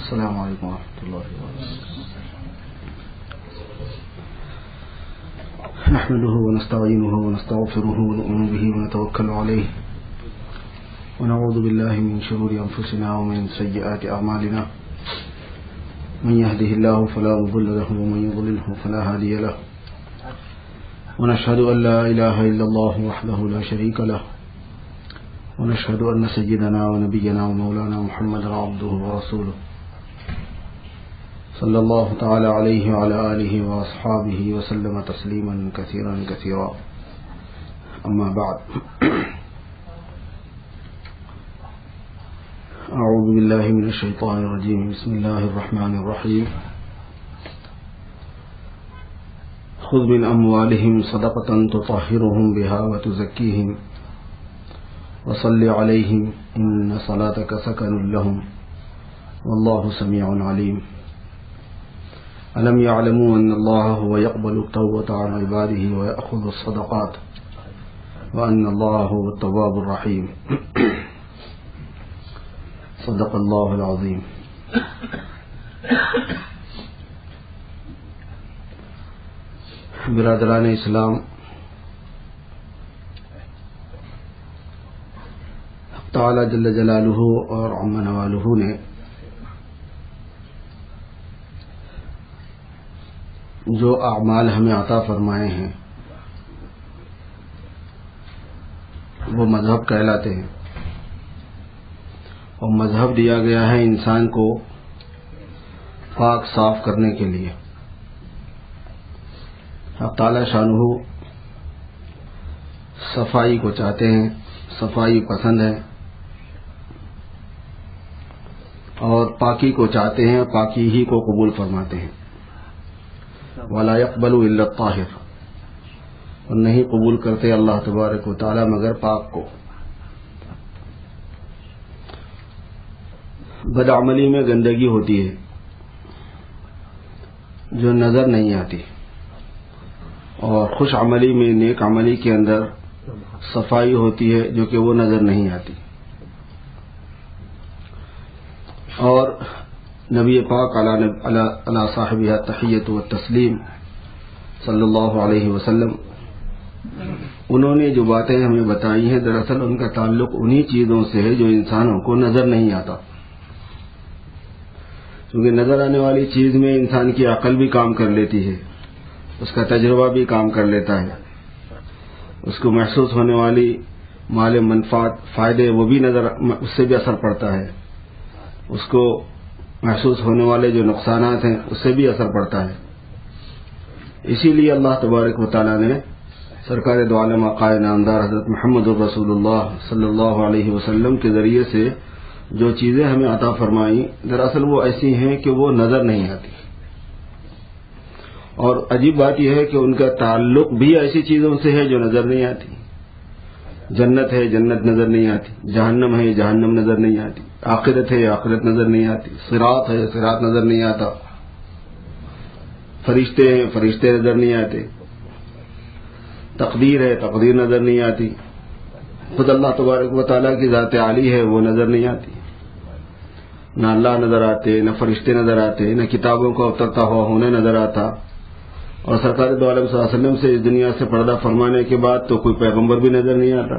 السلام علیکم ورحمۃ اللہ وبرکاتہ. نحمده ونستعينه ونستغفره ونؤمن به ونتوكل عليه ونعوذ بالله من شرور أنفسنا ومن سيئات أعمالنا. من يهده الله فلا مضل له ومن يضلله فلا هادي له. ونشهد أن لا إله إلا الله وحده لا شريك له. ونشهد أن سيدنا ونبينا ومولانا محمد عبده ورسوله صلى الله تعالى عليه وعلى آله وأصحابه وسلم تسليما كثيرا كثيرا. أما بعد، أعوذ بالله من الشيطان الرجيم. بسم الله الرحمن الرحيم. خذ من أموالهم صدقة تطهرهم بها وتزكيهم وصل عليهم إن صلاتك سكن لهم والله سميع عليم. ألم يعلموا أن الله هو يقبل التوبة عن عباده ويأخذ الصدقات وأن الله هو التواب الرحيم. صدق الله العظيم. برادران اسلام، تعالی جل جلالہ اور عم نوالہ نے جو اعمال ہمیں عطا فرمائے ہیں وہ مذہب کہلاتے ہیں، اور مذہب دیا گیا ہے انسان کو پاک صاف کرنے کے لیے. حق تعالی شانہ صفائی کو چاہتے ہیں، صفائی پسند ہے، اور پاکی کو چاہتے ہیں، پاکی ہی کو قبول فرماتے ہیں. وَلَا يَقْبَلُ إِلَّا الطَّاهِرَ، اور نہیں قبول کرتے اللہ تبارک و تعالی مگر پاک کو. بدعملی میں گندگی ہوتی ہے جو نظر نہیں آتی، اور خوش عملی میں، نیک عملی کے اندر صفائی ہوتی ہے جو کہ وہ نظر نہیں آتی. اور نبی پاک علی صاحبہ التحیۃ والتسلیم صلی اللہ علیہ وسلم، انہوں نے جو باتیں ہمیں بتائی ہیں دراصل ان کا تعلق انہی چیزوں سے ہے جو انسانوں کو نظر نہیں آتا. کیونکہ نظر آنے والی چیز میں انسان کی عقل بھی کام کر لیتی ہے، اس کا تجربہ بھی کام کر لیتا ہے، اس کو محسوس ہونے والی مال منفعت فائدے وہ بھی اس سے بھی اثر پڑتا ہے، اس کو محسوس ہونے والے جو نقصانات ہیں اس سے بھی اثر پڑتا ہے. اسی لیے اللہ تبارک و تعالی نے سرکار دو عالم آقا نامدار حضرت محمد الرسول اللہ صلی اللہ علیہ وسلم کے ذریعے سے جو چیزیں ہمیں عطا فرمائیں دراصل وہ ایسی ہیں کہ وہ نظر نہیں آتی. اور عجیب بات یہ ہے کہ ان کا تعلق بھی ایسی چیزوں سے ہے جو نظر نہیں آتی. جنت ہے، جنت نظر نہیں آتی. جہنم ہے، جہنم نظر نہیں آتی. آخرت ہے، آخرت نظر نہیں آتی. صراط ہے، صراط نظر نہیں آتا. فرشتے ہیں، فرشتے نظر نہیں آتے. تقدیر ہے، تقدیر نظر نہیں آتی. خود اللہ تبارک و تعالیٰ کی ذات عالی ہے، وہ نظر نہیں آتی. نہ اللہ نظر آتے، نہ فرشتے نظر آتے، نہ کتابوں کو اترتا ہوا ہونے نظر آتا. اور سرکار دو عالم صلی اللہ علیہ وسلم سے اس دنیا سے پردہ فرمانے کے بعد تو کوئی پیغمبر بھی نظر نہیں آتا.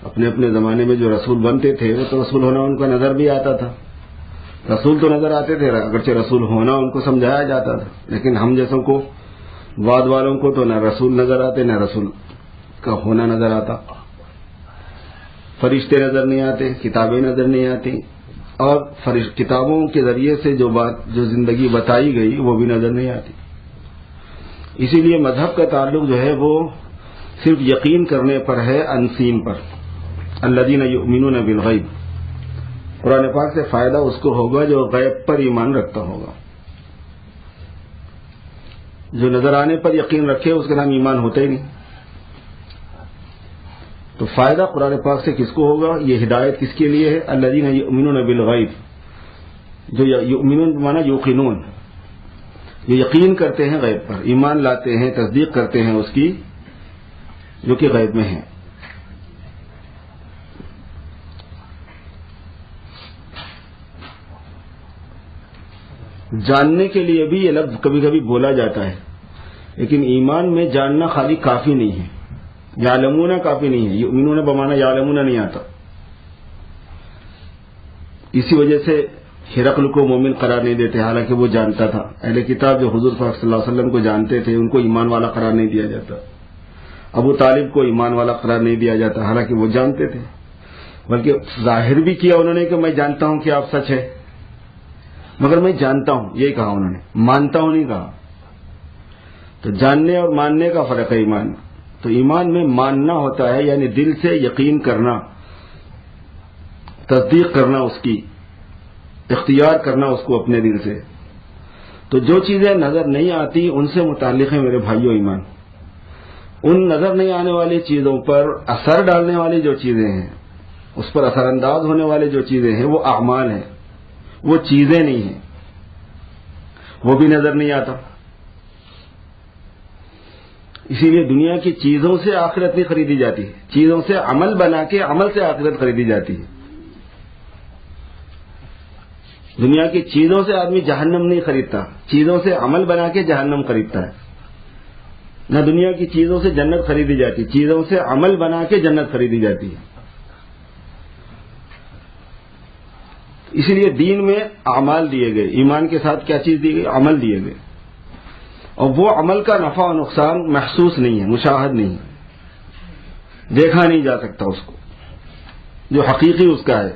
اپنے اپنے زمانے میں جو رسول بنتے تھے وہ تو رسول ہونا ان کا نظر بھی آتا تھا. رسول تو نظر آتے تھے، اگرچہ رسول ہونا ان کو سمجھایا جاتا تھا، لیکن ہم جیسوں کو، بعد والوں کو تو نہ رسول نظر آتے نہ رسول کا ہونا نظر آتا. فرشتے نظر نہیں آتے، کتابیں نظر نہیں آتی، اور کتابوں کے ذریعے سے جو زندگی بتائی گئی وہ بھی نظر نہیں آتی. اسی لیے مذہب کا تعلق جو ہے وہ صرف یقین کرنے پر ہے، انسین پر. الذین یؤمنون بالغیب، قرآن پاک سے فائدہ اس کو ہوگا جو غیب پر ایمان رکھتا ہوگا. جو نظر آنے پر یقین رکھے اس کا نام ایمان ہوتا ہی نہیں. تو فائدہ قرآن پاک سے کس کو ہوگا؟ یہ ہدایت کس کے لیے ہے؟ الذین یؤمنون بالغیب، جو یؤمنون بمعنی یوقنون، جو یقین کرتے ہیں غیب پر، ایمان لاتے ہیں، تصدیق کرتے ہیں اس کی جو کہ غیب میں ہے. جاننے کے لیے بھی یہ لفظ کبھی کبھی بولا جاتا ہے، لیکن ایمان میں جاننا خالی کافی نہیں ہے، یعلمون کافی نہیں ہے، یؤمنون بمعنی یعلمون نہیں آتا۔ اسی وجہ سے ہرقل کو مومن قرار نہیں دیتے، حالانکہ وہ جانتا تھا۔ اہل کتاب جو حضور صلی اللہ علیہ وسلم کو جانتے تھے ان کو ایمان والا قرار نہیں دیا جاتا۔ ابو طالب کو ایمان والا قرار نہیں دیا جاتا، حالانکہ وہ جانتے تھے، بلکہ ظاہر بھی کیا انہوں نے کہ میں جانتا ہوں کہ آپ سچ ہے، مگر میں جانتا ہوں یہی کہا انہوں نے، مانتا ہوں نہیں کہا۔ تو جاننے اور ماننے کا فرق ہے ایمان۔ تو ایمان میں ماننا ہوتا ہے، یعنی دل سے یقین کرنا، تصدیق کرنا، اس کی اختیار کرنا اس کو اپنے دل سے۔ تو جو چیزیں نظر نہیں آتی ان سے متعلق ہے میرے بھائیوں ایمان۔ ان نظر نہیں آنے والی چیزوں پر اثر ڈالنے والی جو چیزیں ہیں، اس پر اثر انداز ہونے والے جو چیزیں ہیں وہ اعمال ہیں، وہ چیزیں نہیں ہیں، وہ بھی نظر نہیں آتا۔ اسی لیے دنیا کی چیزوں سے آخرت نہیں خریدی جاتی ہے، چیزوں سے عمل بنا کے عمل سے آخرت خریدی جاتی ہے۔ دنیا کی چیزوں سے آدمی جہنم نہیں خریدتا، چیزوں سے عمل بنا کے جہنم خریدتا ہے۔ نہ دنیا کی چیزوں سے جنت خریدی جاتی، چیزوں سے عمل بنا کے جنت خریدی جاتی ہے۔ اسی لیے دین میں اعمال دیے گئے، ایمان کے ساتھ کیا چیز دی گئی؟ عمل دیے گئے، اور وہ عمل کا نفع و نقصان محسوس نہیں ہے، مشاہد نہیں ہے، دیکھا نہیں جا سکتا اس کو، جو حقیقی اس کا ہے۔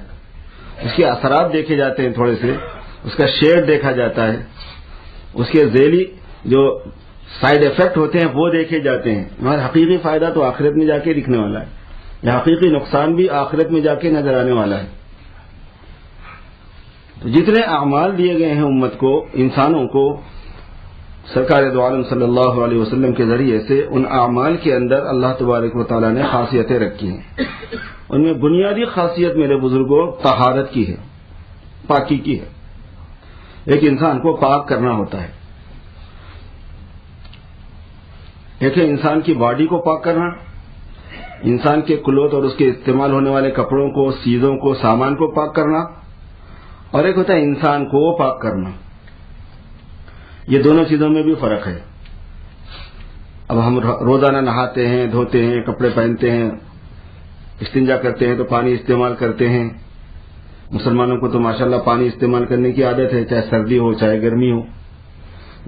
اس کے اثرات دیکھے جاتے ہیں تھوڑے سے، اس کا شیڈ دیکھا جاتا ہے، اس کے ذیلی جو سائیڈ ایفیکٹ ہوتے ہیں وہ دیکھے جاتے ہیں، مگر حقیقی فائدہ تو آخرت میں جا کے دکھنے والا ہے، یا حقیقی نقصان بھی آخرت میں جا کے نظر آنے والا ہے۔ تو جتنے اعمال دیے گئے ہیں امت کو، انسانوں کو، سرکار دو عالم صلی اللہ علیہ وسلم کے ذریعے سے، ان اعمال کے اندر اللہ تبارک و تعالیٰ نے خاصیتیں رکھی ہیں۔ ان میں بنیادی خاصیت میرے بزرگوں طہارت کی ہے، پاکی کی ہے۔ ایک انسان کو پاک کرنا ہوتا ہے، ایک ہے انسان کی باڈی کو پاک کرنا، انسان کے کلوت اور اس کے استعمال ہونے والے کپڑوں کو، چیزوں کو، سامان کو پاک کرنا، اور ایک ہوتا ہے انسان کو پاک کرنا۔ یہ دونوں چیزوں میں بھی فرق ہے۔ اب ہم روزانہ نہاتے ہیں، دھوتے ہیں، کپڑے پہنتے ہیں، استنجا کرتے ہیں تو پانی استعمال کرتے ہیں۔ مسلمانوں کو تو ماشاءاللہ پانی استعمال کرنے کی عادت ہے، چاہے سردی ہو چاہے گرمی ہو۔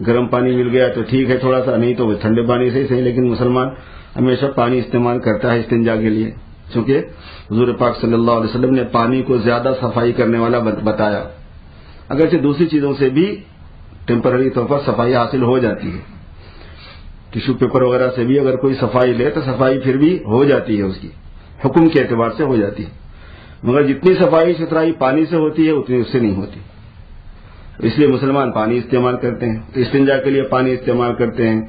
گرم پانی مل گیا تو ٹھیک ہے تھوڑا سا، نہیں تو ٹھنڈے پانی سے ہی صحیح، لیکن مسلمان ہمیشہ پانی استعمال کرتا ہے استنجا کے لیے، چونکہ حضور پاک صلی اللہ علیہ وسلم نے پانی کو زیادہ صفائی کرنے والا بتایا۔ اگرچہ دوسری چیزوں سے بھی ٹیمپرری طور پر صفائی حاصل ہو جاتی ہے، ٹیشو پیپر وغیرہ سے بھی اگر کوئی صفائی لے تو صفائی پھر بھی ہو جاتی ہے، اس کی حکم کے اعتبار سے ہو جاتی ہے، مگر جتنی صفائی ستھرائی پانی سے ہوتی ہے اتنی اس سے نہیں ہوتی۔ اس لیے مسلمان پانی استعمال کرتے ہیں، استنجا کے لیے پانی استعمال کرتے ہیں،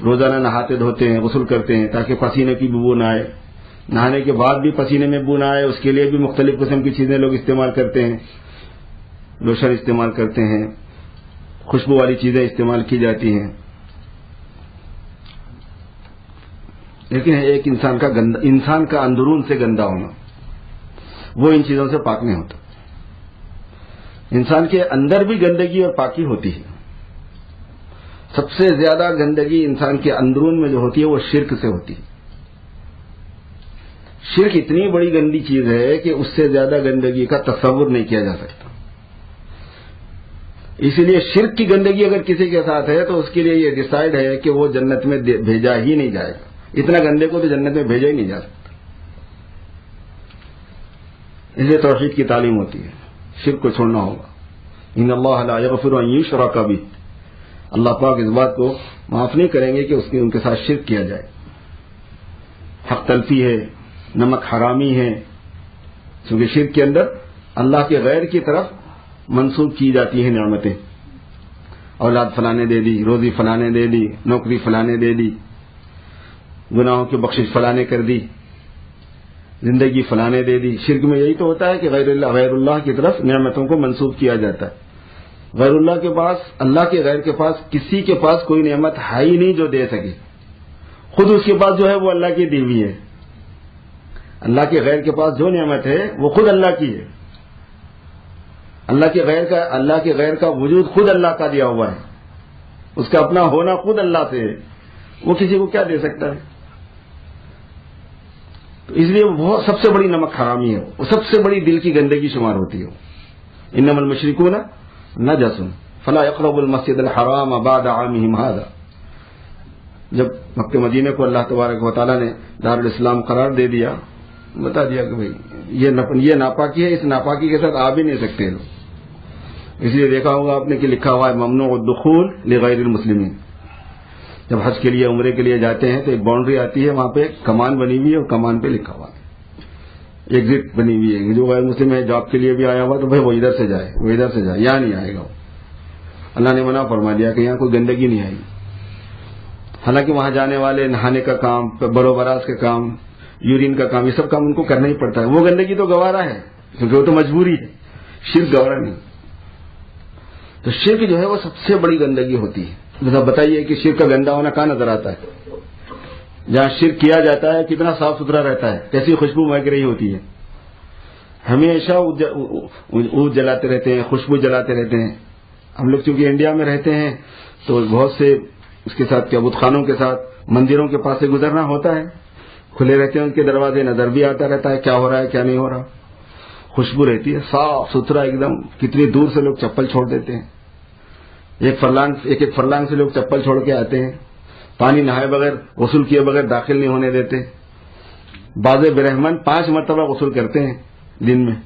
روزانہ نہاتے دھوتے ہیں، غسل کرتے ہیں تاکہ پسینے کی بو نہ آئے، نہانے کے بعد بھی پسینے میں بو نہ آئے، اس کے لیے بھی مختلف قسم کی چیزیں لوگ استعمال کرتے ہیں، لوشن استعمال کرتے ہیں، خوشبو والی چیزیں استعمال کی جاتی ہیں۔ لیکن ایک انسان کا اندرون سے گندا ہونا، وہ ان چیزوں سے پاک نہیں ہوتا۔ انسان کے اندر بھی گندگی اور پاکی ہوتی ہے۔ سب سے زیادہ گندگی انسان کے اندرون میں جو ہوتی ہے وہ شرک سے ہوتی ہے۔ شرک اتنی بڑی گندی چیز ہے کہ اس سے زیادہ گندگی کا تصور نہیں کیا جا سکتا۔ اسی لیے شرک کی گندگی اگر کسی کے ساتھ ہے تو اس کے لیے یہ ڈیسائیڈ ہے کہ وہ جنت میں بھیجا ہی نہیں جائے گا، اتنا گندے کو تو جنت میں بھیجا ہی نہیں جا سکتا۔ اس لیے توحید کی تعلیم ہوتی ہے، شرک کو چھوڑنا ہوگا۔ ان اللہ لا یغفر ان یشرک بہ، اللہ پاک اس بات کو معاف نہیں کریں گے کہ ان کے ساتھ شرک کیا جائے۔ حق تلفی ہے، نمک حرامی ہے، کیونکہ شرک کے اندر اللہ کے غیر کی طرف منسوب کی جاتی ہیں نعمتیں، اولاد فلانے دے دی، روزی فلانے دے دی، نوکری فلانے دے دی، گناہوں کی بخشش فلانے کر دی، زندگی فلانے دے دی۔ شرک میں یہی تو ہوتا ہے کہ غیر اللہ کی طرف نعمتوں کو منسوب کیا جاتا ہے۔ غیر اللہ کے پاس، اللہ کے غیر کے پاس، کسی کے پاس کوئی نعمت ہے ہی نہیں جو دے سکے، خود اس کے پاس جو ہے وہ اللہ کی دی ہوئی ہے۔ اللہ کے غیر کے پاس جو نعمت ہے وہ خود اللہ کی ہے، اللہ کے غیر کا وجود خود اللہ کا دیا ہوا ہے، اس کا اپنا ہونا خود اللہ سے ہے، وہ کسی کو کیا دے سکتا ہے؟ تو اس لیے وہ سب سے بڑی نمک حرامی ہے، وہ سب سے بڑی دل کی گندگی شمار ہوتی ہے۔ انما المشرکون نجس فلا يقربوا المسجد الحرام بعد عامهم هذا۔ جب مکہ مدینہ کو اللہ تبارک و تعالیٰ نے دارالاسلام قرار دے دیا، بتا دیا کہ بھائی یہ ناپاکی ہے، اس ناپاکی کے ساتھ آ بھی نہیں سکتے لوگ۔ اس لیے دیکھا ہوگا آپ نے کہ لکھا ہوا ہے ممنوع الدخول لغیر المسلمین۔ جب حج کے لیے عمرے کے لیے جاتے ہیں تو ایک باؤنڈری آتی ہے، وہاں پہ کمان بنی ہوئی ہے اور کمان پہ لکھا ہوا ہے، ایگزٹ بنی ہوئی ہے، جو غیر مسلم ہے جاب کے لیے بھی آیا ہوا تو بھائی وہ ادھر سے جائے، وہ ادھر سے جائے، یہاں نہیں آئے گا۔ اللہ نے منع فرما دیا کہ یہاں کوئی گندگی نہیں آئی۔ حالانکہ وہاں جانے والے نہانے کا کام، برو براز کا کام، یورین کا کام، یہ سب کام ان کو کرنا ہی پڑتا ہے۔ وہ گندگی تو گوارا ہے کیونکہ وہ تو مجبوری ہے، شرک گوارا نہیں۔ تو شرک جو ہے وہ سب سے بڑی گندگی ہوتی ہے۔ بتائیے کہ شرک کا گندا ہونا کہاں نظر آتا ہے؟ جہاں شرک کیا جاتا ہے کتنا صاف ستھرا رہتا ہے، کیسی خوشبو مہک رہی ہوتی ہے، ہمیشہ عود جلاتے رہتے ہیں، خوشبو جلاتے رہتے ہیں۔ ہم لوگ چونکہ انڈیا میں رہتے ہیں تو بہت سے اس کے ساتھ کیا بت خانوں کے ساتھ مندروں کے پاس سے گزرنا ہوتا ہے، کھلے رہتے ہیں ان کے دروازے، نظر بھی آتا رہتا ہے کیا ہو رہا ہے کیا نہیں ہو رہا، خوشبو رہتی ہے صاف ستھرا ایک دم۔ کتنی دور سے لوگ چپل چھوڑ دیتے ہیں، ایک فرلانگ سے لوگ چپل چھوڑ کے آتے ہیں، پانی نہائے بغیر، غسل کیے بغیر داخل نہیں ہونے دیتے۔ بعض برہمن 5 مرتبہ غسل کرتے ہیں دن میں،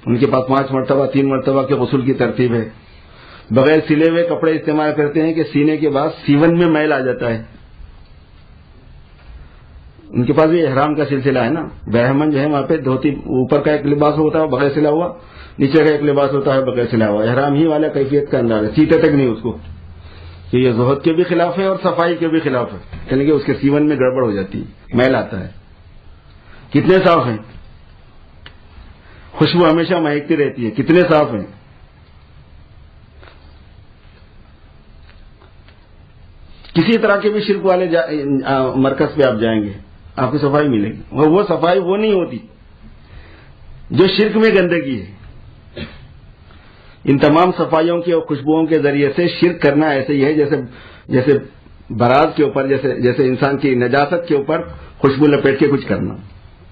ان کے پاس 5 مرتبہ 3 مرتبہ کے غسل کی ترتیب ہے۔ بغیر سلے ہوئے کپڑے استعمال کرتے ہیں کہ سینے کے بعد سیون میں میل آ جاتا ہے۔ ان کے پاس بھی احرام کا سلسلہ ہے نا، برہمن جو ہے وہاں پہ دھوتی اوپر کا ایک لباس ہوتا ہے بغیر سلا ہوا، نیچے کا ایک لباس ہوتا ہے بغیر سلا ہوا، احرام ہی والا کیفیت کا انداز ہے، سیتے تک نہیں اس کو، کہ یہ زہد کے بھی خلاف ہے اور صفائی کے بھی خلاف ہے، یعنی کہ اس کے سیون میں گڑبڑ ہو جاتی ہے، میل آتا ہے۔ کتنے صاف ہیں، خوشبو ہمیشہ مہکتی رہتی ہے، کتنے صاف ہیں۔ کسی طرح کے بھی شرک والے مرکز پہ آپ جائیں گے آپ کو صفائی ملے گی، وہ صفائی وہ نہیں ہوتی جو شرک میں گندگی ہے۔ ان تمام صفائیوں کی اور خوشبوؤں کے ذریعے سے شرک کرنا ایسے ہی ہے جیسے براز کے اوپر، جیسے انسان کی نجاست کے اوپر خوشبو لپیٹ کے کچھ کرنا،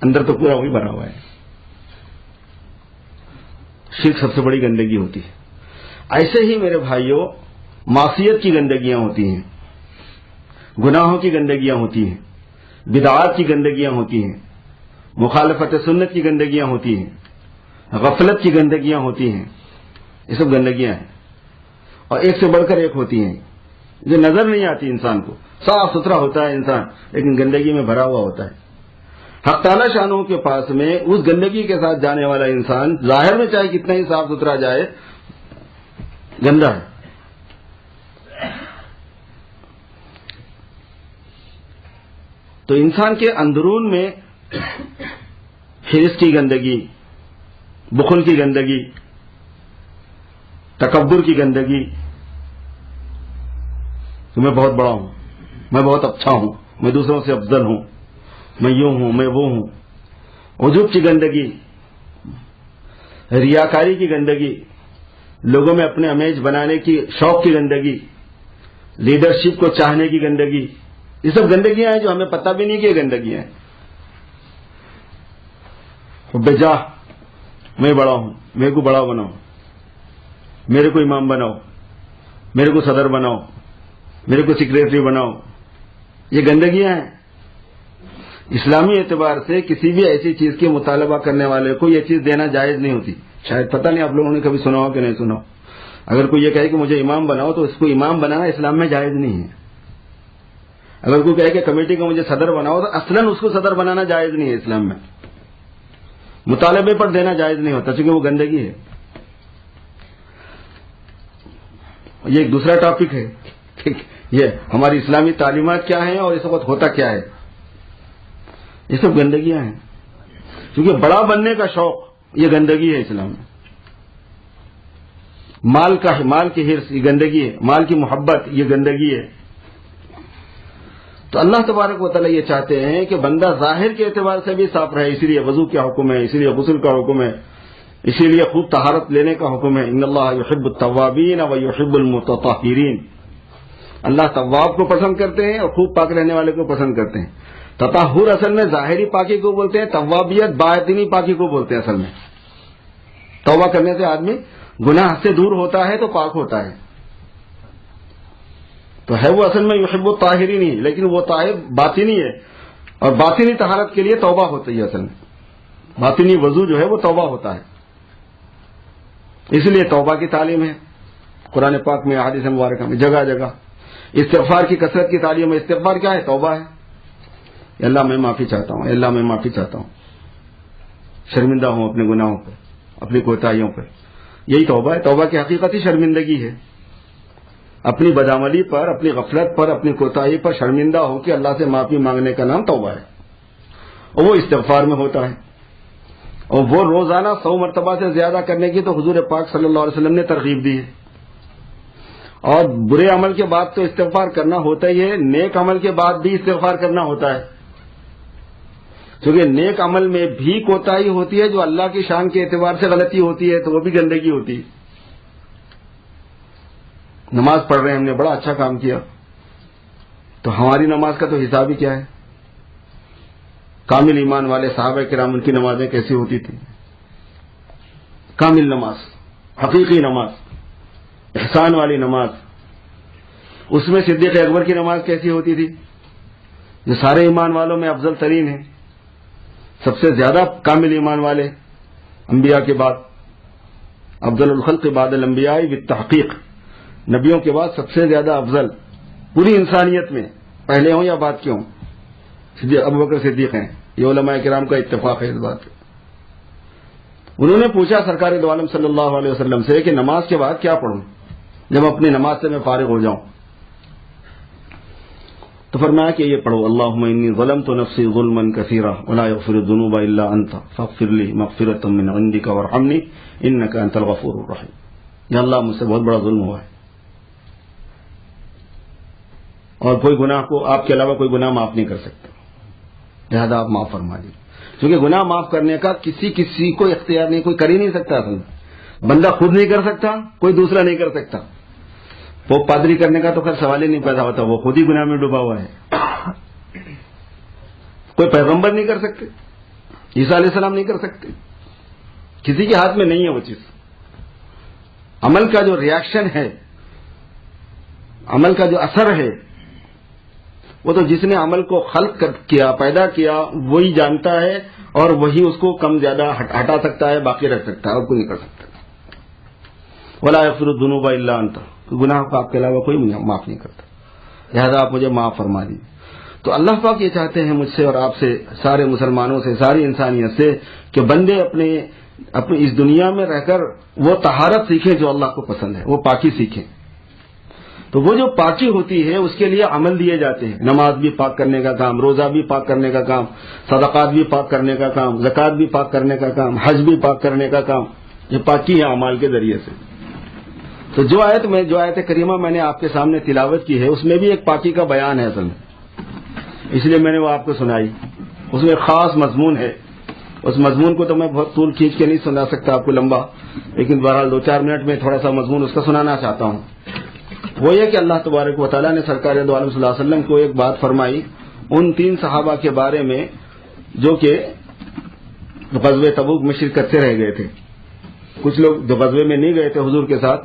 اندر تو پورا وہی بھرا ہوا ہے۔ شرک سب سے بڑی گندگی ہوتی ہے۔ ایسے ہی میرے بھائیوں معصیت کی گندگیاں ہوتی ہیں، گناہوں کی گندگیاں ہوتی ہیں، بدعات کی گندگیاں ہوتی ہیں، مخالفت سنت کی گندگیاں ہوتی ہیں، غفلت کی گندگیاں ہوتی ہیں، یہ سب گندگیاں ہیں، اور ایک سے بڑھ کر ایک ہوتی ہیں جو نظر نہیں آتی انسان کو۔ صاف ستھرا ہوتا ہے انسان لیکن گندگی میں بھرا ہوا ہوتا ہے۔ حق تعالی شانوں کے پاس میں اس گندگی کے ساتھ جانے والا انسان ظاہر میں چاہے کتنا ہی صاف ستھرا جائے، گندا ہے۔ تو انسان کے اندرون میں حرص کی گندگی، بخل کی گندگی، تکبر کی گندگی، کہ میں بہت بڑا ہوں، میں بہت اچھا ہوں، میں دوسروں سے افضل ہوں، میں یوں ہوں، میں وہ ہوں، عجب کی گندگی، ریاکاری کی گندگی، لوگوں میں اپنے امیج بنانے کی شوق کی گندگی، لیڈرشپ کو چاہنے کی گندگی، یہ سب گندگیاں ہیں جو ہمیں پتہ بھی نہیں کہ یہ گندگیاں ہیں۔ بجاہ میں بڑا ہوں، میرے کو بڑا بناؤ، میرے کو امام بناؤ، میرے کو صدر بناؤ، میرے کو سیکریٹری بناؤ، یہ گندگیاں ہیں۔ اسلامی اعتبار سے کسی بھی ایسی چیز کے مطالبہ کرنے والے کو یہ چیز دینا جائز نہیں ہوتی۔ شاید پتہ نہیں آپ لوگوں نے کبھی سنا ہو کہ نہیں سنا ہو۔ اگر کوئی یہ کہے کہ مجھے امام بناؤ تو اس کو امام بنانا اسلام میں جائز نہیں ہے۔ اگر کوئی کہے کہ کمیٹی کو مجھے صدر بناؤ تو اصلاً اس کو صدر بنانا جائز نہیں ہے اسلام میں، مطالبے پر دینا جائز نہیں ہوتا چونکہ وہ گندگی ہے۔ یہ ایک دوسرا ٹاپک ہے، یہ ہماری اسلامی تعلیمات کیا ہیں اور اس وقت ہوتا کیا ہے، یہ سب گندگیاں ہیں۔ کیونکہ بڑا بننے کا شوق یہ گندگی ہے اسلام میں، مال کی حرص یہ گندگی ہے، مال کی محبت یہ گندگی ہے۔ تو اللہ تبارک و تعالیٰ یہ چاہتے ہیں کہ بندہ ظاہر کے اعتبار سے بھی صاف رہے، اسی لیے وضو کیا حکم ہے، اسی لیے غسل کا حکم ہے، اسی لیے خوب طہارت لینے کا حکم ہے. ان اللہ یحب التوابین و یحب المتطہرین. اللہ تواب کو پسند کرتے ہیں اور خوب پاک رہنے والے کو پسند کرتے ہیں. تطہر اصل میں ظاہری پاکی کو بولتے ہیں، توابیت باطنی پاکی کو بولتے ہیں. اصل میں توبہ کرنے سے آدمی گناہ سے دور ہوتا ہے تو پاک ہوتا ہے. تو ہے وہ اصل میں یحب الطاہرین ہی، لیکن وہ طاہر باطنی ہے، اور باطنی طہارت کے لیے توبہ ہوتی ہے. اصل میں باطنی وضو جو ہے وہ توبہ ہوتا ہے. اس لیے توبہ کی تعلیم ہے قرآن پاک میں، احادیث مبارکہ میں جگہ جگہ. استغفار کی کثرت کی تعلیم ہے. استغفار کیا ہے؟ توبہ ہے. اللہ میں معافی چاہتا ہوں، اللہ میں معافی چاہتا ہوں، شرمندہ ہوں اپنے گناہوں پر، اپنی کوتاہیوں پر. یہی توبہ ہے. توبہ کی حقیقت ہی شرمندگی ہے. اپنی بدعملی پر، اپنی غفلت پر، اپنی کوتاہی پر شرمندہ ہو کے اللہ سے معافی مانگنے کا نام توبہ ہے، اور وہ استغفار میں ہوتا ہے. اور وہ روزانہ 100 مرتبہ سے زیادہ کرنے کی تو حضور پاک صلی اللہ علیہ وسلم نے ترغیب دی ہے. اور برے عمل کے بعد تو استغفار کرنا ہوتا ہی ہے، نیک عمل کے بعد بھی استغفار کرنا ہوتا ہے. کیونکہ نیک عمل میں بھی کوتاہی ہوتی ہے، جو اللہ کی شان کے اعتبار سے غلطی ہوتی ہے تو وہ بھی گندگی ہوتی ہے. نماز پڑھ رہے ہیں، ہم نے بڑا اچھا کام کیا، تو ہماری نماز کا تو حساب ہی کیا ہے. کامل ایمان والے صحابہ کرام، ان کی نمازیں کیسی ہوتی تھیں؟ کامل نماز، حقیقی نماز، احسان والی نماز. اس میں صدیق اکبر کی نماز کیسی ہوتی تھی، جو سارے ایمان والوں میں افضل ترین ہے، سب سے زیادہ کامل ایمان والے انبیاء کے بعد، افضل الخلق بعد الانبیاء بالتحقیق، نبیوں کے بعد سب سے زیادہ افضل پوری انسانیت میں، پہلے ہوں یا بعد کے ہوں، ابوبکر صدیق ہیں. یہ علماء کرام کا اتفاق ہے اس بات پہ. انہوں نے پوچھا سرکار دو عالم صلی اللہ علیہ وسلم سے کہ نماز کے بعد کیا پڑھوں جب اپنی نماز سے میں فارغ ہو جاؤں؟ تو فرمایا کہ یہ پڑھو، اللہم انی ظلمت نفسی ظلما کثیرا ولا یغفر الذنوب الا انت فاغفر لی مغفرۃ من عندک وارحمنی انک انت الغفور الرحیم. یا اللہ مجھ سے بہت بڑا ظلم ہوا ہے، اور کوئی گناہ کو آپ کے علاوہ کوئی گناہ معاف نہیں کر سکتا، لہذا آپ معاف فرما دیجیے. کیونکہ گناہ معاف کرنے کا کسی کو اختیار نہیں، کوئی کر ہی نہیں سکتا. اصل میں بندہ خود نہیں کر سکتا، کوئی دوسرا نہیں کر سکتا. وہ پادری کرنے کا تو خیر سوال ہی نہیں پیدا ہوتا، وہ خود ہی گناہ میں ڈوبا ہوا ہے. کوئی پیغمبر نہیں کر سکتے، عیسیٰ علیہ السلام نہیں کر سکتے، کسی کے ہاتھ میں نہیں ہے وہ چیز. عمل کا جو ریاکشن ہے، عمل کا جو اثر ہے، وہ تو جس نے عمل کو خلق کیا، پیدا کیا، وہی جانتا ہے، اور وہی اس کو کم زیادہ ہٹا سکتا ہے، باقی رکھ سکتا ہے، اور کوئی نہیں کر سکتا. ولا یغفر الذنوب الا انت، گناہ کو آپ کے علاوہ کوئی معاف نہیں کرتا، لہذا آپ مجھے معاف فرما دیجیے. تو اللہ پاک یہ چاہتے ہیں مجھ سے اور آپ سے، سارے مسلمانوں سے، ساری انسانیت سے، کہ بندے اپنی اس دنیا میں رہ کر وہ طہارت سیکھیں جو اللہ کو پسند ہے، وہ پاکی سیکھیں. تو وہ جو پاکی ہوتی ہے اس کے لیے عمل دیے جاتے ہیں. نماز بھی پاک کرنے کا کام، روزہ بھی پاک کرنے کا کام، صدقات بھی پاک کرنے کا کام، زکوٰۃ بھی پاک کرنے کا کام، حج بھی پاک کرنے کا کام. یہ پاکی ہے اعمال کے ذریعے سے. تو جو آیت کریمہ میں نے آپ کے سامنے تلاوت کی ہے، اس میں بھی ایک پاکی کا بیان ہے اصل میں، اس لیے میں نے وہ آپ کو سنائی. اس میں خاص مضمون ہے. اس مضمون کو تو میں بہت طول کھینچ کے نہیں سنا سکتا آپ کو لمبا، لیکن بہرحال 2-4 منٹ میں تھوڑا سا مضمون اس کا سنانا چاہتا ہوں. وہ یہ کہ اللہ تبارک و تعالیٰ نے سرکار دو عالم صلی اللہ علیہ وسلم کو ایک بات فرمائی ان 3 صحابہ کے بارے میں جو کہ غزوہ تبوک میں شرکت سے رہ گئے تھے. کچھ لوگ جو غزوے میں نہیں گئے تھے حضور کے ساتھ،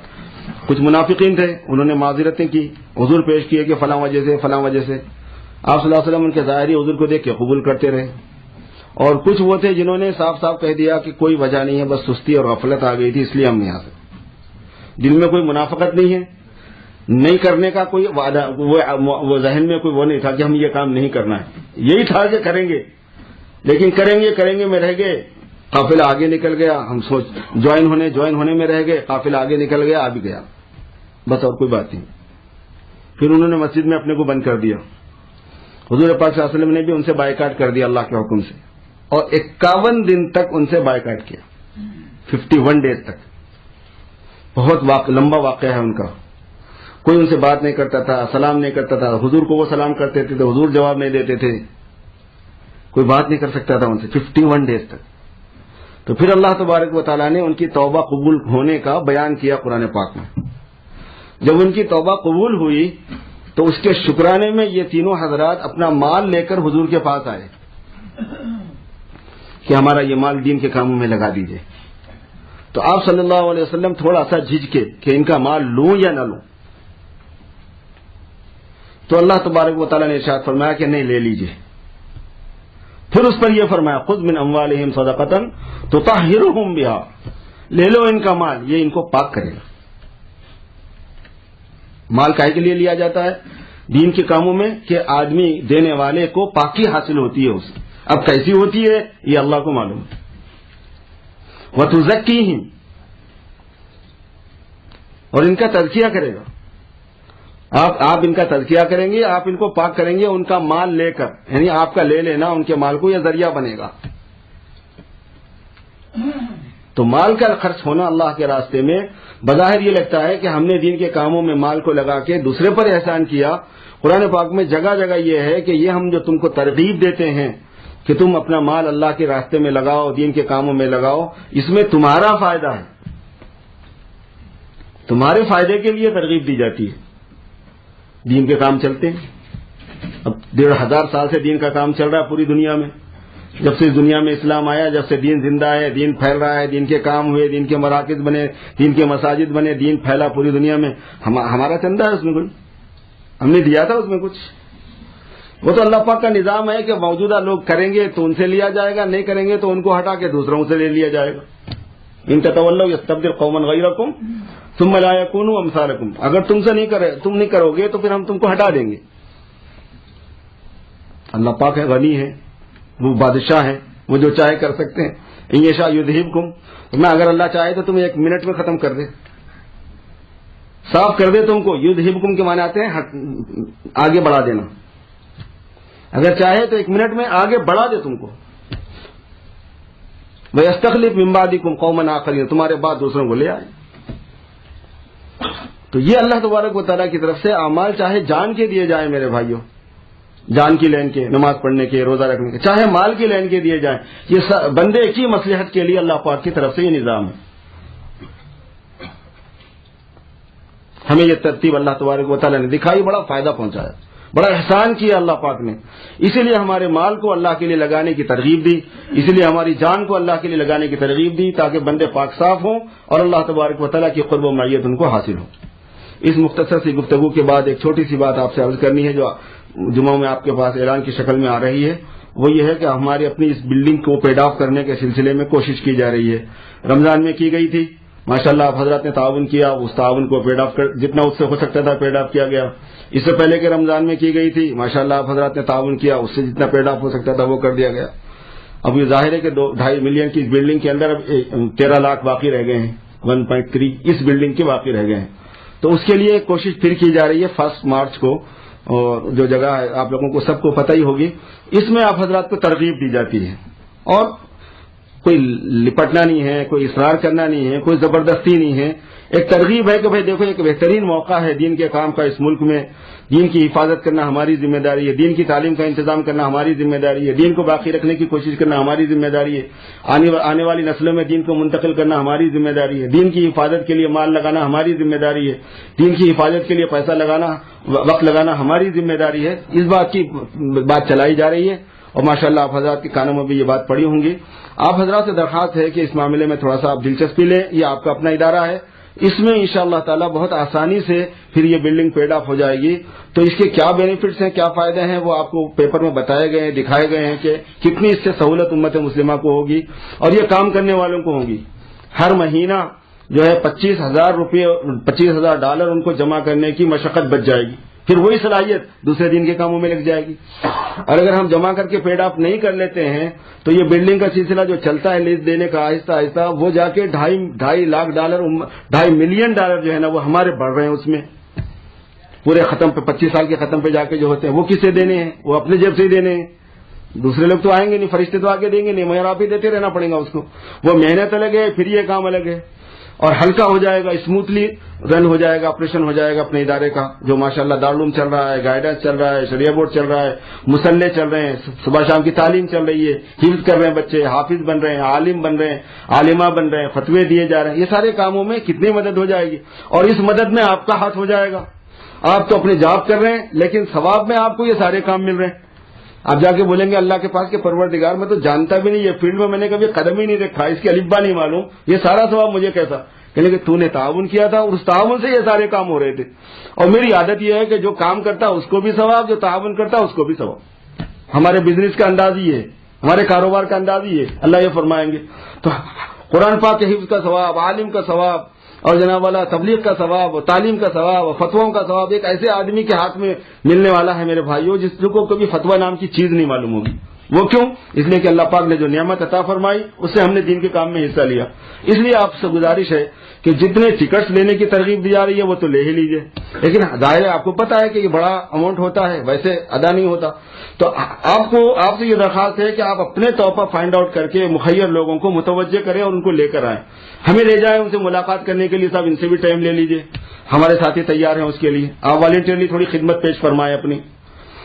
کچھ منافقین تھے، انہوں نے معذرتیں کی، حضور پیش کیے کہ فلاں وجہ سے فلاں وجہ سے. آپ صلی اللہ علیہ وسلم ان کے ظاہری حضور کو دیکھ کے قبول کرتے رہے. اور کچھ وہ تھے جنہوں نے صاف صاف کہہ دیا کہ کوئی وجہ نہیں ہے، بس سستی اور غفلت آ گئی تھی اس لیے ہم یہاں سے. دل میں کوئی منافقت نہیں ہے، نہیں کرنے کا کوئی وعدہ، وہ ذہن میں کوئی وہ نہیں تھا کہ ہم یہ کام نہیں کرنا ہے. یہی تھا کہ کریں گے، لیکن کریں گے میں رہ گئے. قافلہ آگے نکل گیا، ہم جوائن ہونے میں رہ گئے، قافلہ آگے نکل گیا، آ بھی گیا، بس اور کوئی بات نہیں. پھر انہوں نے مسجد میں اپنے کو بند کر دیا. حضور پاک صلی اللہ علیہ وسلم نے بھی ان سے بائیکاٹ کر دیا اللہ کے حکم سے، اور 51 دن تک ان سے بائیکاٹ کیا، 51 ڈیز تک. بہت لمبا واقعہ ہے ان کا. کوئی ان سے بات نہیں کرتا تھا، سلام نہیں کرتا تھا. حضور کو وہ سلام کرتے تھے تو حضور جواب نہیں دیتے تھے، کوئی بات نہیں کر سکتا تھا ان سے 51 ڈیز تک. تو تو پھر اللہ تبارک و تعالیٰ نے ان کی توبہ قبول ہونے کا بیان کیا قرآن پاک میں. جب ان کی توبہ قبول ہوئی تو اس کے شکرانے میں یہ تینوں حضرات اپنا مال لے کر حضور کے پاس آئے کہ ہمارا یہ مال دین کے کاموں میں لگا دیجئے. تو آپ صلی اللہ علیہ وسلم تھوڑا سا جھجکے کہ ان کا مال لوں یا نہ لوں. تو اللہ تبارک و تعالیٰ نے ارشاد فرمایا کہ نہیں، لے لیجئے. پھر اس پر یہ فرمایا خذ من اموالہم صدقۃ تطہرہم بہا، لے لو ان کا مال، یہ ان کو پاک کرے گا. مال کائے کے لیے لیا جاتا ہے؟ دین کے کاموں میں کہ آدمی دینے والے کو پاکی حاصل ہوتی ہے اس. اب کیسی ہوتی ہے یہ اللہ کو معلوم ہے. وتزکیہم، اور ان کا تزکیہ کرے گا. آپ ان کا تزکیہ کریں گے، آپ ان کو پاک کریں گے ان کا مال لے کر، یعنی آپ کا لے لینا ان کے مال کو یہ ذریعہ بنے گا. تو مال کا خرچ ہونا اللہ کے راستے میں بظاہر یہ لگتا ہے کہ ہم نے دین کے کاموں میں مال کو لگا کے دوسرے پر احسان کیا. قرآن پاک میں جگہ جگہ یہ ہے کہ یہ ہم جو تم کو ترغیب دیتے ہیں کہ تم اپنا مال اللہ کے راستے میں لگاؤ، دین کے کاموں میں لگاؤ، اس میں تمہارا فائدہ ہے، تمہارے فائدے کے لیے ترغیب دی جاتی ہے. دین کے کام چلتے ہیں. اب 1500 سال سے دین کا کام چل رہا ہے پوری دنیا میں. جب سے اس دنیا میں اسلام آیا، جب سے دین زندہ ہے، دین پھیل رہا ہے، دین کے کام ہوئے، دین کے مراکز بنے، دین کے مساجد بنے، دین پھیلا پوری دنیا میں. ہمارا چندہ ہے اس میں؟ کوئی ہم نے دیا تھا اس میں کچھ؟ وہ تو اللہ پاک کا نظام ہے کہ موجودہ لوگ کریں گے تو ان سے لیا جائے گا، نہیں کریں گے تو ان کو ہٹا کے دوسروں سے لے لیا جائے گا. ان تتولوا یستبدل قوما غیرکم ثم لا یکونوا امثالکم. اگر تم نہیں کرو گے تو پھر ہم تم کو ہٹا دیں گے. اللہ پاک ہے، غنی ہے، وہ بادشاہ ہے، وہ جو چاہے کر سکتے ہیں. ان یشاء یذہبکم، میں اگر اللہ چاہے تو تمہیں 1 منٹ میں ختم کر دے، صاف کر دے تم کو. یذہبکم کے معنی آتے ہیں آگے بڑھا دینا. اگر چاہے تو 1 منٹ میں آگے بڑھا دے تم کو. وَيَسْتَخْلِفْ مِن بَعْدِكُمْ قَوْمًا آخَرِينَ، تمہارے بعد دوسروں کو لے آئے. تو یہ اللہ تبارک و تعالیٰ کی طرف سے اعمال چاہے جان کے دیے جائیں میرے بھائیوں، جان کی لین کے، نماز پڑھنے کے، روزہ رکھنے کے، چاہے مال کی لین کے دیے جائیں، یہ بندے کی مصلحت کے لیے اللہ پاک کی طرف سے یہ نظام ہے. ہمیں یہ ترتیب اللہ تبارک و تعالیٰ نے دکھائی، بڑا فائدہ پہنچایا، بڑا احسان کیا اللہ پاک نے. اسی لیے ہمارے مال کو اللہ کے لیے لگانے کی ترغیب دی، اسی لیے ہماری جان کو اللہ کے لیے لگانے کی ترغیب دی، تاکہ بندے پاک صاف ہوں اور اللہ تبارک و تعالیٰ کی قرب و معیت ان کو حاصل ہو. اس مختصر سی گفتگو کے بعد ایک چھوٹی سی بات آپ سے عرض کرنی ہے جو جمعہ میں آپ کے پاس اعلان کی شکل میں آ رہی ہے. وہ یہ ہے کہ ہماری اپنی اس بلڈنگ کو پیڈ آف کرنے کے سلسلے میں کوشش کی جا رہی ہے. رمضان میں کی گئی تھی، ماشاءاللہ آپ حضرات نے تعاون کیا، اس تعاون کو پیڈ آف جتنا اس سے ہو سکتا تھا پیڈ آف کیا گیا. اس سے پہلے کے رمضان میں کی گئی تھی، ماشاءاللہ آپ حضرات نے تعاون کیا، اس سے جتنا پیڈ آف ہو سکتا تھا وہ کر دیا گیا. اب یہ ظاہر ہے کہ 2.5 ملین کی اس بلڈنگ کے اندر اب 13 لاکھ باقی رہ گئے ہیں، 1.3 اس بلڈنگ کے باقی رہ گئے ہیں. تو اس کے لیے کوشش پھر کی جا رہی ہے 1 مارچ کو، اور جو جگہ ہے آپ لوگوں کو سب کو پتہ ہی ہوگی. اس میں آپ حضرات کو ترغیب دی جاتی ہے، اور کوئی لپٹنا نہیں ہے، کوئی اصرار کرنا نہیں ہے، کوئی زبردستی نہیں ہے. ایک ترغیب ہے کہ بھائی دیکھو ایک بہترین موقع ہے دین کے کام کا اس ملک میں، دین کی حفاظت کرنا ہماری ذمہ داری ہے، دین کی تعلیم کا انتظام کرنا ہماری ذمہ داری ہے، دین کو باقی رکھنے کی کوشش کرنا ہماری ذمہ داری ہے، آنے والی نسلوں میں دین کو منتقل کرنا ہماری ذمہ داری ہے، دین کی حفاظت کے لیے مال لگانا ہماری ذمہ داری ہے، دین کی حفاظت کے لیے پیسہ لگانا، وقت لگانا ہماری ذمہ داری ہے. اس بات کی بات چلائی جا رہی ہے، اور ماشاءاللہ آپ حضرات کے کانوں میں بھی یہ بات پڑی ہوں گی. آپ حضرات سے درخواست ہے کہ اس معاملے میں تھوڑا سا آپ دلچسپی لیں. یہ آپ کا اپنا ادارہ ہے، اس میں انشاءاللہ تعالی بہت آسانی سے پھر یہ بلڈنگ پیڈ آف ہو جائے گی. تو اس کے کیا بینیفٹس ہیں، کیا فائدے ہیں، وہ آپ کو پیپر میں بتائے گئے ہیں، دکھائے گئے ہیں کہ کتنی اس سے سہولت امت مسلمہ کو ہوگی اور یہ کام کرنے والوں کو ہوگی. ہر مہینہ جو ہے $25,000 ان کو جمع کرنے کی مشقت بچ جائے گی. پھر وہی صلاحیت دوسرے دن کے کاموں میں لگ جائے گی. اور اگر ہم جمع کر کے پیڈ آف نہیں کر لیتے ہیں تو یہ بلڈنگ کا سلسلہ جو چلتا ہے لیز دینے کا آہستہ آہستہ، وہ جا کے $2.5 لاکھ $2.5 ملین جو ہے نا وہ ہمارے بڑھ رہے ہیں. اس میں پورے ختم پہ 25 سال کے ختم پہ جا کے جو ہوتے ہیں وہ کسے دینے ہیں؟ وہ اپنے جیب سے ہی دینے ہیں. دوسرے لوگ تو آئیں گے نہیں، فرشتے تو آگے دیں گے نہیں، مگر آپ ہی دیتے رہنا پڑے گا اس کو. وہ محنت الگ ہے، پھر یہ کام الگ ہے. اور ہلکا ہو جائے گا، اسموتھلی رن ہو جائے گا، آپریشن ہو جائے گا اپنے ادارے کا، جو ماشاءاللہ دارالعلوم چل رہا ہے، گائیڈنس چل رہا ہے، شریعہ بورڈ چل رہا ہے، مصلح چل رہے ہیں، صبح شام کی تعلیم چل رہی ہے، حفظ کر رہے ہیں بچے، حافظ بن رہے ہیں، عالم بن رہے ہیں، عالمہ بن رہے ہیں، فتوے دیے جا رہے ہیں، یہ سارے کاموں میں کتنی مدد ہو جائے گی، اور اس مدد میں آپ کا ہاتھ ہو جائے گا. آپ تو اپنے جاب کر رہے ہیں لیکن ثواب میں آپ کو یہ سارے کام مل رہے ہیں. آپ جا کے بولیں گے اللہ کے پاس کہ پروردگار میں تو جانتا بھی نہیں، یہ فیلڈ میں نے کبھی قدم ہی نہیں رکھا، اس کی الف با نہیں معلوم، یہ سارا ثواب مجھے کیسا؟ کہ تو نے تعاون کیا تھا اور اس تعاون سے یہ سارے کام ہو رہے تھے. اور میری عادت یہ ہے کہ جو کام کرتا اس کو بھی ثواب، جو تعاون کرتا اس کو بھی ثواب. ہمارے بزنس کا انداز ہی ہے، ہمارے کاروبار کا انداز ہی ہے. اللہ یہ فرمائیں گے تو قرآن پاک کے حفظ کا ثواب، عالم کا ثواب، اور جناب والا تبلیغ کا ثواب، تعلیم کا ثواب، فتواؤں کا ثواب ایک ایسے آدمی کے ہاتھ میں ملنے والا ہے میرے بھائیوں جس کو کبھی فتوا نام کی چیز نہیں معلوم ہوگی. وہ کیوں؟ اس لیے کہ اللہ پاک نے جو نعمت عطا فرمائی اس سے ہم نے دین کے کام میں حصہ لیا. اس لیے آپ سے گزارش ہے کہ جتنے ٹکٹس لینے کی ترغیب دی جا رہی ہے وہ تو لے ہی لیجئے، لیکن ظاہر ہے آپ کو پتا ہے کہ یہ بڑا اماؤنٹ ہوتا ہے، ویسے ادا نہیں ہوتا. تو آپ سے یہ درخواست ہے کہ آپ اپنے طور پر فائنڈ آؤٹ کر کے مخیر لوگوں کو متوجہ کریں اور ان کو لے کر آئیں، ہمیں لے جائیں ان سے ملاقات کرنے کے لیے. صاحب ان سے بھی ٹائم لے لیجئے، ہمارے ساتھی تیار ہیں اس کے لیے. آپ والنٹیئرلی تھوڑی خدمت پیش فرمائیں اپنی،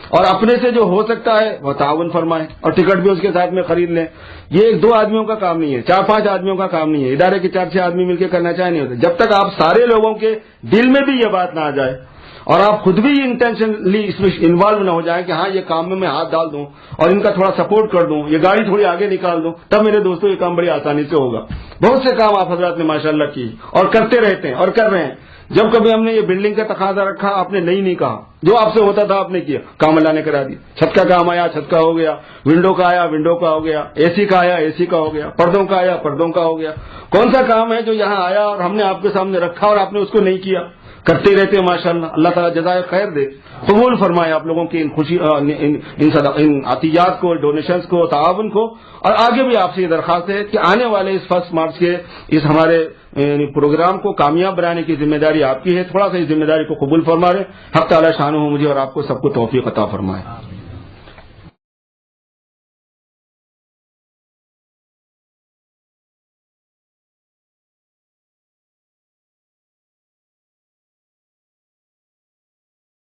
اور اپنے سے جو ہو سکتا ہے وہ تعاون فرمائیں اور ٹکٹ بھی اس کے ساتھ میں خرید لیں. یہ ایک دو آدمیوں کا کام نہیں ہے، 4-5 آدمیوں کا کام نہیں ہے، ادارے کے 4-6 آدمی مل کے کرنا چاہے نہیں ہوتے. جب تک آپ سارے لوگوں کے دل میں بھی یہ بات نہ آ جائے اور آپ خود بھی انٹینشنلی اس میں انوالو نہ ہو جائیں کہ ہاں یہ کام میں ہاتھ ڈال دوں اور ان کا تھوڑا سپورٹ کر دوں، یہ گاڑی تھوڑی آگے نکال دوں، تب میرے دوستوں یہ کام بڑی آسانی سے ہوگا. بہت سے کام آپ حضرات نے ماشاءاللہ کی اور کرتے رہتے ہیں اور کر رہے ہیں. جب کبھی ہم نے یہ بلڈنگ کا تقاضا رکھا آپ نے نہیں کہا، جو آپ سے ہوتا تھا آپ نے کیا، کام اللہ نے کرا دیا. چھت کا کام آیا چھت کا ہو گیا، ونڈو کا آیا ونڈو کا ہو گیا، اے سی کا آیا اے سی کا ہو گیا، پردوں کا آیا پردوں کا ہو گیا. کون سا کام ہے جو یہاں آیا اور ہم نے آپ کے سامنے رکھا اور آپ نے اس کو نہیں کیا؟ کرتے رہتے ہیں ماشاءاللہ. اللہ تعالیٰ جزائے خیر دے، قبول فرمائے آپ لوگوں کی ان خوشی ان عطیات کو، ڈونیشنز کو، تعاون کو. اور آگے بھی آپ سے یہ درخواست ہے کہ آنے والے اس 1 مارچ کے اس ہمارے پروگرام کو کامیاب بنانے کی ذمہ داری آپ کی ہے. تھوڑا سا اس ذمہ داری کو قبول فرما رہے. حق تعالیٰ شانہ مجھے اور آپ کو سب کو توفیق عطا فرمائے.